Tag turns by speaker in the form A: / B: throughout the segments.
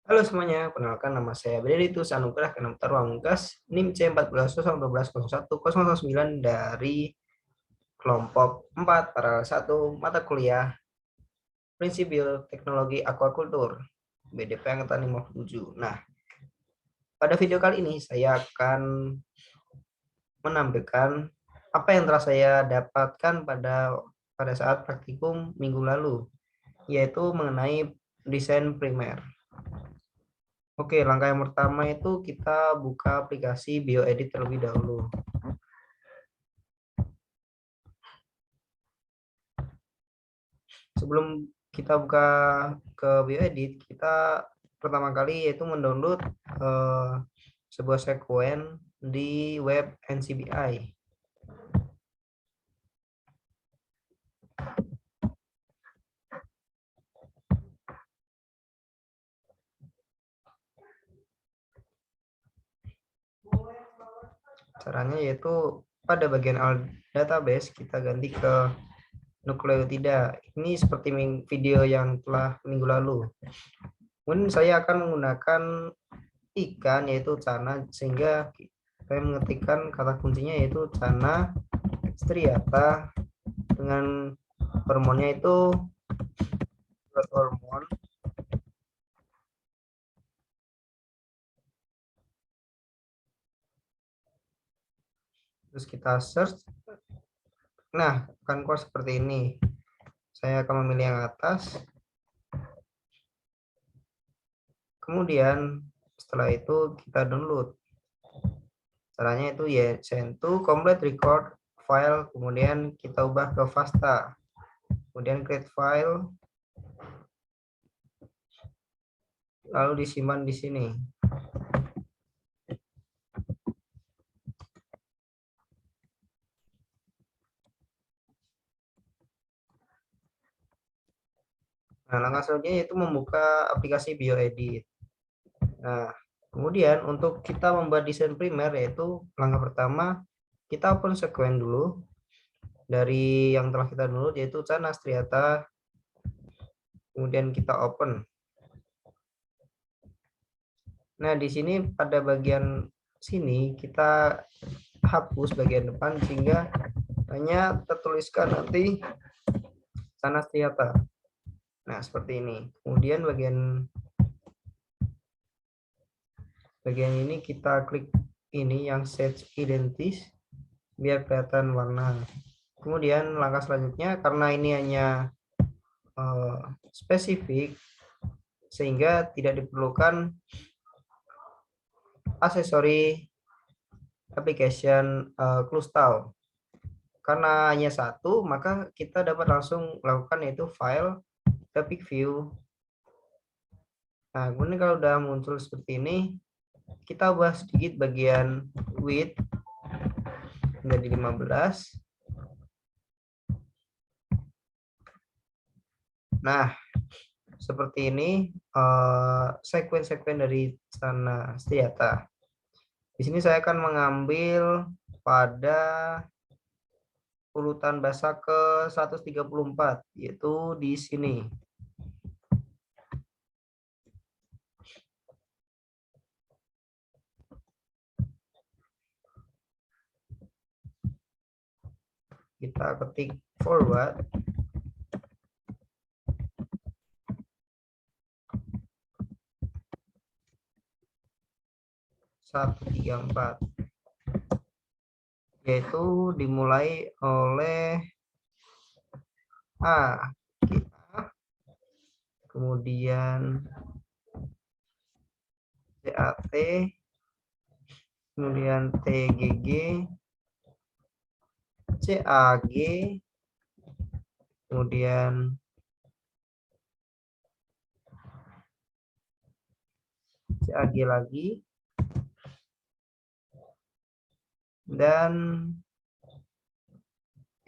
A: Halo semuanya, perkenalkan nama saya Benedictus Anugrah Kanamtar Wamungkas, NIM C1401211009 dari kelompok 4 paralel 1 mata kuliah Prinsip Bioteknologi Aquacultur BDP angkatan 57. Nah, pada video kali ini saya akan menampilkan apa yang telah saya dapatkan pada saat praktikum minggu lalu, yaitu mengenai desain primer. Oke, langkah yang pertama itu kita buka aplikasi BioEdit terlebih dahulu. Sebelum kita buka ke BioEdit, kita pertama kali yaitu mendownload sebuah sekuen di web NCBI. Caranya yaitu pada bagian database kita ganti ke nukleotida. Ini seperti video yang telah minggu lalu. Kemudian saya akan menggunakan ikan yaitu Cana, sehingga saya mengetikkan kata kuncinya yaitu Cana striata dengan hormonnya itu hormon. Terus kita search. Nah, akan keluar seperti ini. Saya akan memilih yang atas. Kemudian setelah itu kita download. Caranya itu ya send to complete record file, kemudian kita ubah ke FASTA. Kemudian create file, lalu disimpan di sini. Nah, langkah selanjutnya yaitu membuka aplikasi BioEdit. Nah, kemudian untuk kita membuat desain primer yaitu langkah pertama kita open sekuen dulu dari yang telah kita download yaitu Cana striata. Kemudian kita open. Nah, di sini pada bagian sini kita hapus bagian depan sehingga hanya tertuliskan nanti Cana striata. Nah, seperti ini. Kemudian bagian ini kita klik ini yang set identis biar kelihatan warna. Kemudian langkah selanjutnya karena ini hanya spesifik sehingga tidak diperlukan aksesori application Clustal. Karena hanya satu, maka kita dapat langsung melakukan yaitu file graphic view. Nah, kemudian kalau udah muncul seperti ini, kita ubah sedikit bagian width menjadi 15. Nah, seperti ini sekuen-sekuen dari Cana striata. Di sini saya akan mengambil pada urutan bahasa ke 134, yaitu di sini. Kita ketik forward. Satu, tiga, empat. Yaitu dimulai oleh A, kemudian CAT, kemudian TGG, CAG, kemudian CAG lagi, dan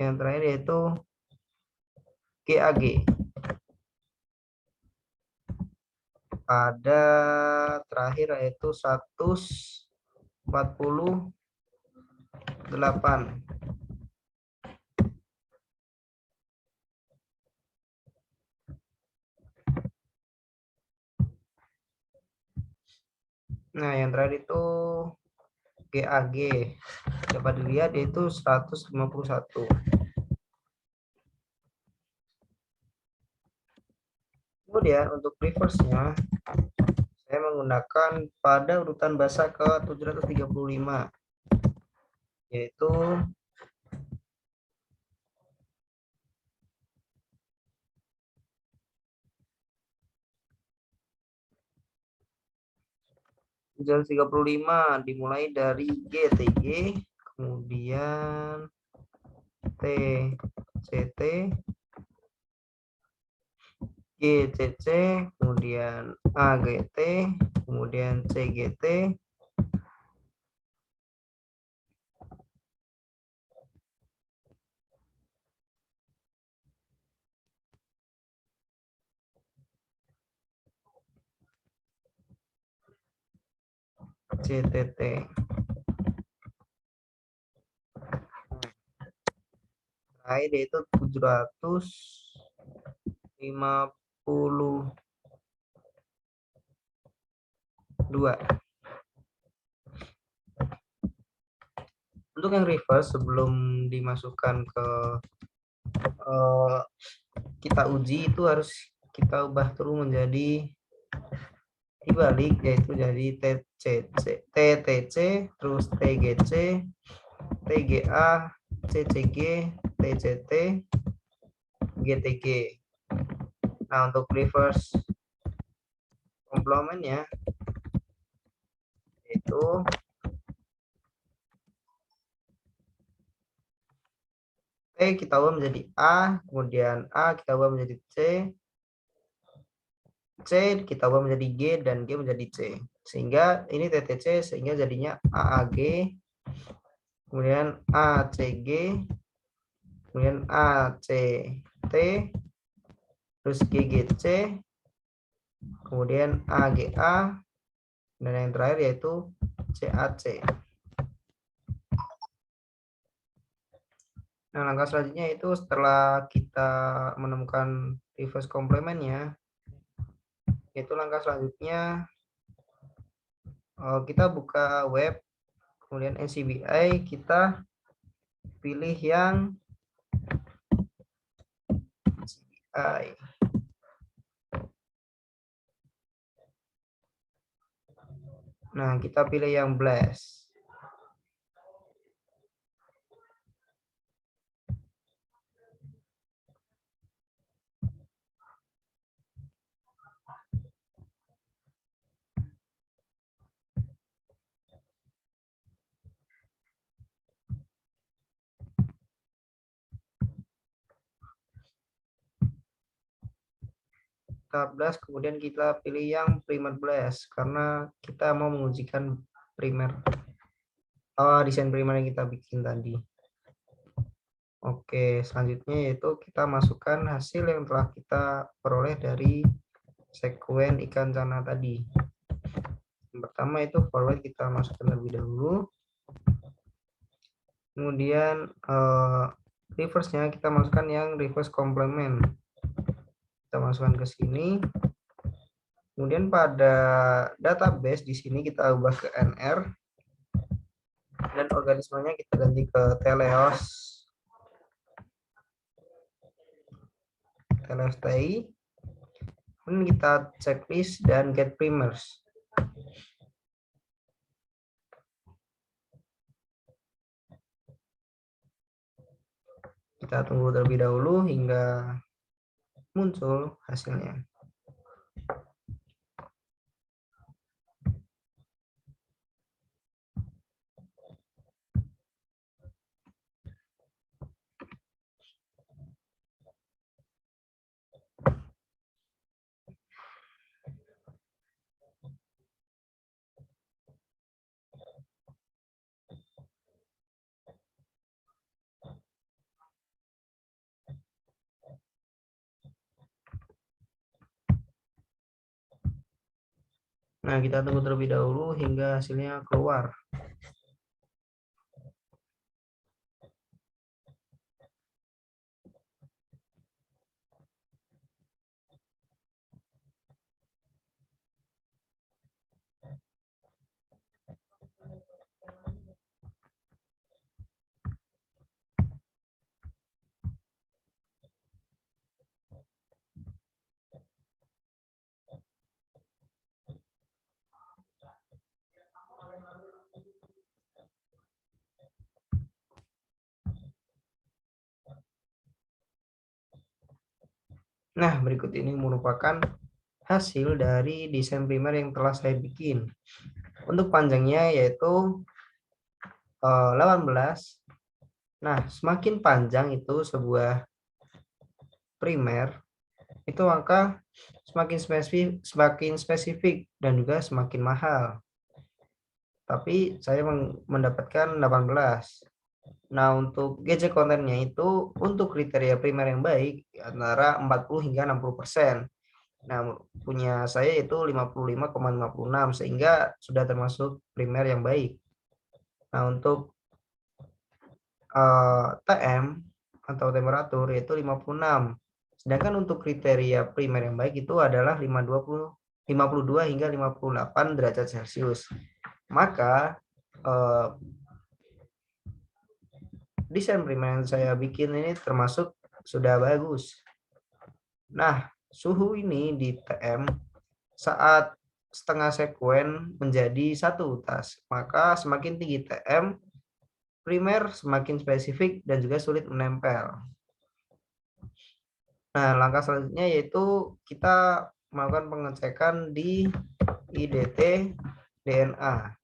A: yang terakhir yaitu GAG. Pada terakhir yaitu 148. Nah, yang terakhir itu GAG. Dapat dilihat yaitu 151. Kemudian untuk reverse-nya saya menggunakan pada urutan bahasa ke 735, yaitu tujuh 35 dimulai dari GTG, kemudian TCT, GCC, kemudian AGT, kemudian CGT, CTT. Terakhir yaitu 752. Untuk yang reverse sebelum dimasukkan ke kita uji itu harus kita ubah dulu menjadi dibalik, yaitu jadi TTC, terus TGC, TGA, CCG, TCT, GTG. Nah, untuk reverse complementnya itu T kita ubah menjadi A, kemudian A kita ubah menjadi C, C kita ubah menjadi G, dan G menjadi C. Sehingga ini TTC, sehingga jadinya AAG, kemudian ACG, kemudian ACT, terus GGC, kemudian AGA, dan yang terakhir yaitu CAC. Nah, langkah selanjutnya itu setelah kita menemukan reverse complementnya, yaitu langkah selanjutnya kita buka web, kemudian NCBI, kita pilih yang NCBI. Nah, kita pilih yang blast. Blast, kemudian kita pilih yang primer blast karena kita mau mengujikan primer desain primer yang kita bikin tadi. Oke, selanjutnya yaitu kita masukkan hasil yang telah kita peroleh dari sekuen ikan cana tadi. Yang pertama itu forward kita masukkan terlebih dahulu, kemudian reverse-nya kita masukkan yang reverse complement. Kita masukkan ke sini. Kemudian pada database di sini kita ubah ke NR, dan organismenya kita ganti ke teleos TI. Kemudian kita checklist dan get primers. Kita tunggu terlebih dahulu hingga muncul hasilnya. Nah, kita tunggu terlebih dahulu hingga hasilnya keluar. Nah, berikut ini merupakan hasil dari desain primer yang telah saya bikin. Untuk panjangnya yaitu 18. Nah, semakin panjang itu sebuah primer, itu maka semakin spesifik dan juga semakin mahal. Tapi saya mendapatkan 18. Nah, untuk gadget kontennya itu untuk kriteria primer yang baik antara 40 hingga 60%. Nah, punya saya itu 55,56 sehingga sudah termasuk primer yang baik. Nah, untuk TM atau temperatur yaitu 56. Sedangkan untuk kriteria primer yang baik itu adalah 52 hingga 58 derajat Celcius. Maka desain primer yang saya bikin ini termasuk sudah bagus. Nah, suhu ini di TM saat setengah sekuen menjadi 1 tas, maka semakin tinggi TM, primer semakin spesifik dan juga sulit menempel. Nah, langkah selanjutnya yaitu kita melakukan pengecekan di IDT DNA.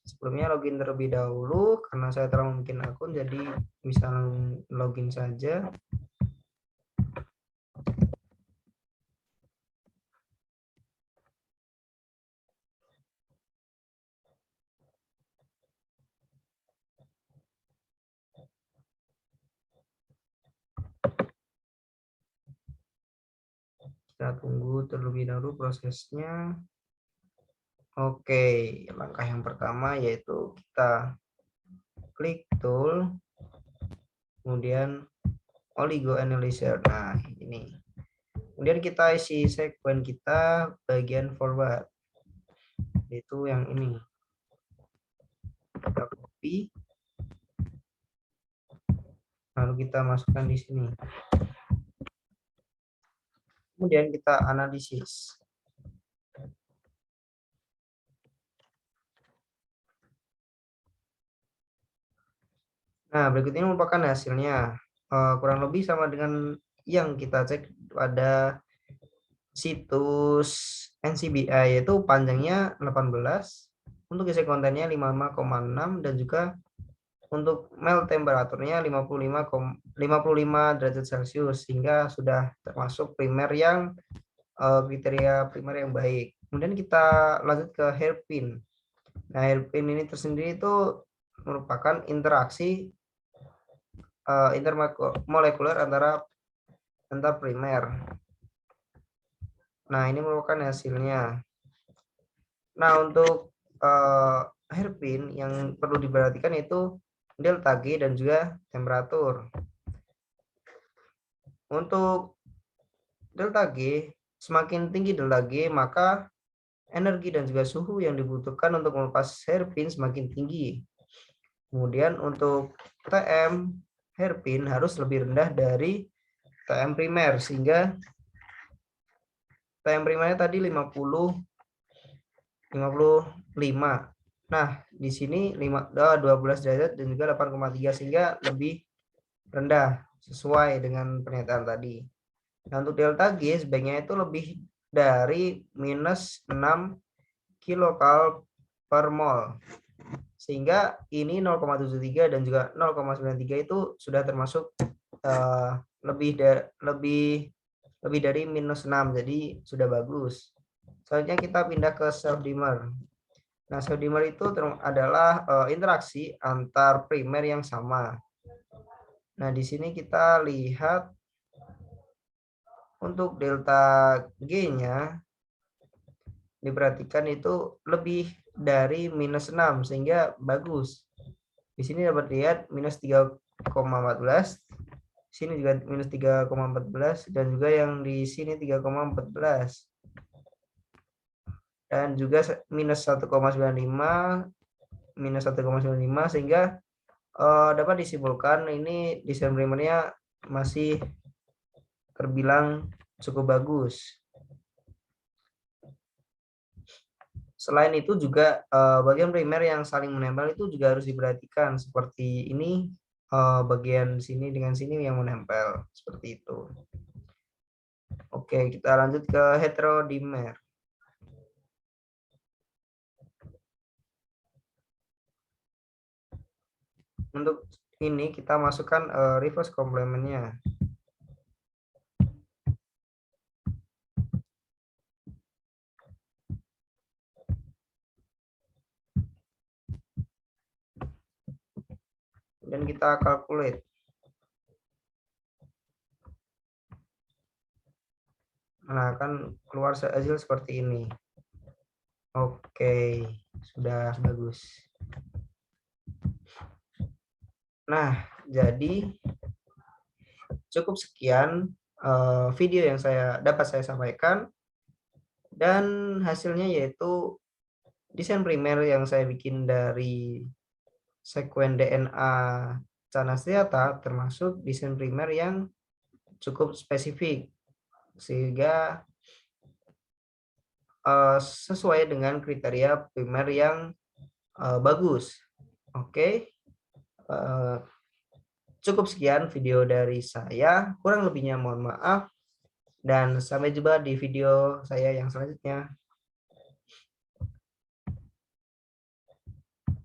A: Sebelumnya login terlebih dahulu karena saya telah membuat akun, jadi bisa login saja. Kita tunggu terlebih dahulu prosesnya. Oke, langkah yang pertama yaitu kita klik tool, kemudian oligo analyzer. Nah, ini. Kemudian kita isi sekuen kita bagian forward, yaitu yang ini. Kita copy, lalu kita masukkan di sini. Kemudian kita analisis. Nah, berikut ini merupakan hasilnya. Kurang lebih sama dengan yang kita cek pada situs NCBI, yaitu panjangnya 18, untuk isi kontennya 55,6 dan juga untuk melt temperaturnya 55 derajat Celcius, sehingga sudah termasuk primer yang kriteria primer yang baik. Kemudian kita lanjut ke hairpin. Nah, hairpin ini tersendiri itu merupakan interaksi intermolekuler antar primer. Nah, ini merupakan hasilnya. Nah, untuk hairpin yang perlu diperhatikan itu delta G dan juga temperatur. Untuk delta G, semakin tinggi delta G, maka energi dan juga suhu yang dibutuhkan untuk melepas hairpin semakin tinggi. Kemudian untuk TM hairpin harus lebih rendah dari TM primer, sehingga TM primernya tadi 55. Nah, di sini 12 derajat dan juga 8,3, sehingga lebih rendah sesuai dengan pernyataan tadi. Nah, untuk delta G sebaiknya itu lebih dari minus 6 kilokal per mol, sehingga ini 0,73 dan juga 0,93 itu sudah termasuk lebih dari minus 6, jadi sudah bagus. Selanjutnya kita pindah ke self dimmer. Nah, self dimmer itu adalah interaksi antar primer yang sama. Nah, di sini kita lihat untuk delta G-nya diperhatikan itu lebih dari minus 6, sehingga bagus. Di sini dapat lihat minus 3,14, sini juga minus 3,14, dan juga yang di sini 3,14, dan juga minus 1,95, minus 1,95, sehingga dapat disimpulkan ini desain primernya masih terbilang cukup bagus. Selain itu juga bagian primer yang saling menempel itu juga harus diperhatikan, seperti ini bagian sini dengan sini yang menempel seperti itu. Oke, kita lanjut ke heterodimer. Untuk ini kita masukkan reverse complementnya. Dan kita calculate. Nah, kan keluar hasil seperti ini. Oke, sudah bagus. Nah, jadi cukup sekian video yang dapat saya sampaikan, dan hasilnya yaitu desain primer yang saya bikin dari sekuen DNA Canastiata, termasuk desain primer yang cukup spesifik sehingga sesuai dengan kriteria primer yang bagus. Oke, cukup sekian video dari saya, kurang lebihnya mohon maaf, dan sampai jumpa di video saya yang selanjutnya.